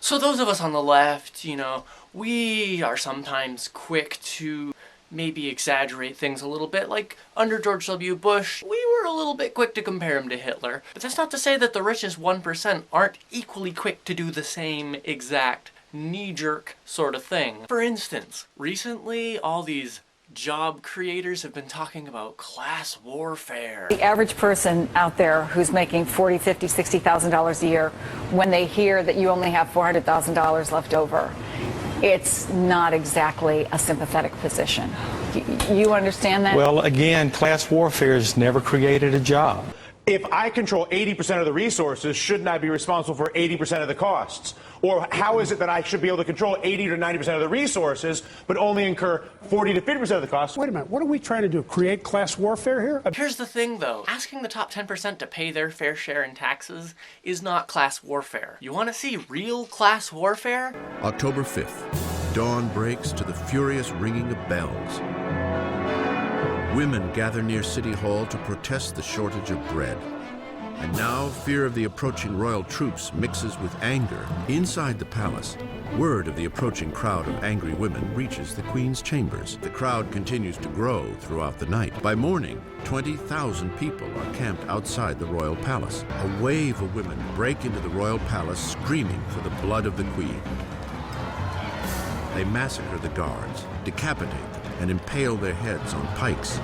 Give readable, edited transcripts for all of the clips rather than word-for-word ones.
So those of us on the left, we are sometimes quick to maybe exaggerate things a little bit. Like under George W. Bush, we were a little bit quick to compare him to Hitler. But that's not to say that the richest 1% aren't equally quick to do the same exact knee-jerk sort of thing. For instance, recently all these job creators have been talking about class warfare. The average person out there who's making $40,000, $50,000, $60,000 a year, when they hear that you only have $400,000 left over, it's not exactly a sympathetic position. You understand that? Well, again, class warfare has never created a job. If I control 80% of the resources, shouldn't I be responsible for 80% of the costs? Or how is it that I should be able to control 80 to 90% of the resources, but only incur 40 to 50% of the costs? Wait a minute, what are we trying to do? Create class warfare here? Here's the thing, though. Asking the top 10% to pay their fair share in taxes is not class warfare. You want to see real class warfare? October 5th, dawn breaks to the furious ringing of bells. Women gather near City Hall to protest the shortage of bread. And now, fear of the approaching royal troops mixes with anger. Inside the palace, word of the approaching crowd of angry women reaches the Queen's chambers. The crowd continues to grow throughout the night. By morning, 20,000 people are camped outside the royal palace. A wave of women break into the royal palace screaming for the blood of the Queen. They massacre the guards, decapitate them, and impale their heads on pikes.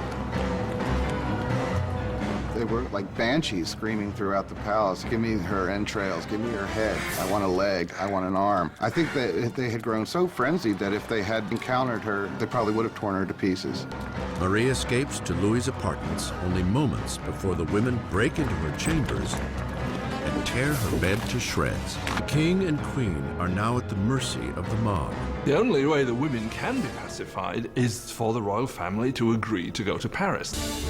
They were like banshees screaming throughout the palace, give me her entrails, give me her head, I want a leg, I want an arm. I think that they had grown so frenzied that if they had encountered her, they probably would have torn her to pieces. Marie escapes to Louis's apartments only moments before the women break into her chambers and tear her bed to shreds. The king and queen are now at the mercy of the mob. The only way the women can be pacified is for the royal family to agree to go to Paris.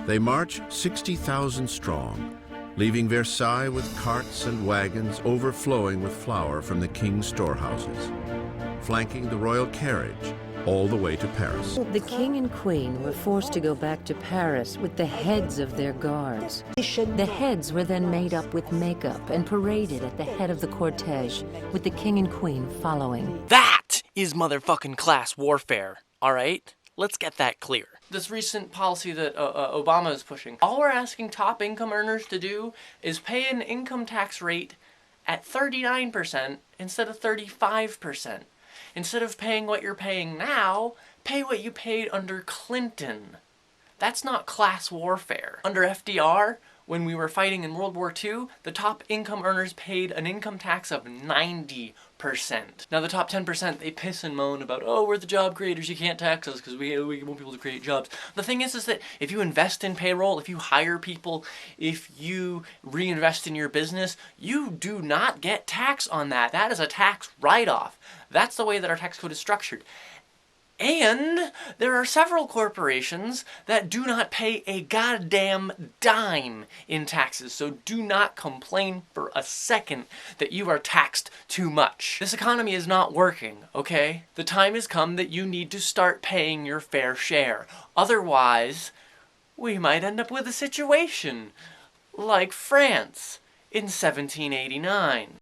They march 60,000 strong, leaving Versailles with carts and wagons overflowing with flour from the king's storehouses, flanking the royal carriage all the way to Paris. The king and queen were forced to go back to Paris with the heads of their guards. The heads were then made up with makeup and paraded at the head of the cortege, with the king and queen following. That is motherfucking class warfare, alright? Let's get that clear. This recent policy that Obama is pushing, all we're asking top income earners to do is pay an income tax rate at 39% instead of 35%. Instead of paying what you're paying now, pay what you paid under Clinton. That's not class warfare. Under FDR, when we were fighting in World War II, the top income earners paid an income tax of 90%. Now the top 10%, they piss and moan about, oh, we're the job creators, you can't tax us because we want people to create jobs. The thing is that if you invest in payroll, if you hire people, if you reinvest in your business, you do not get tax on that. That is a tax write-off. That's the way that our tax code is structured. And there are several corporations that do not pay a goddamn dime in taxes, so do not complain for a second that you are taxed too much. This economy is not working, okay? The time has come that you need to start paying your fair share. Otherwise, we might end up with a situation like France in 1789.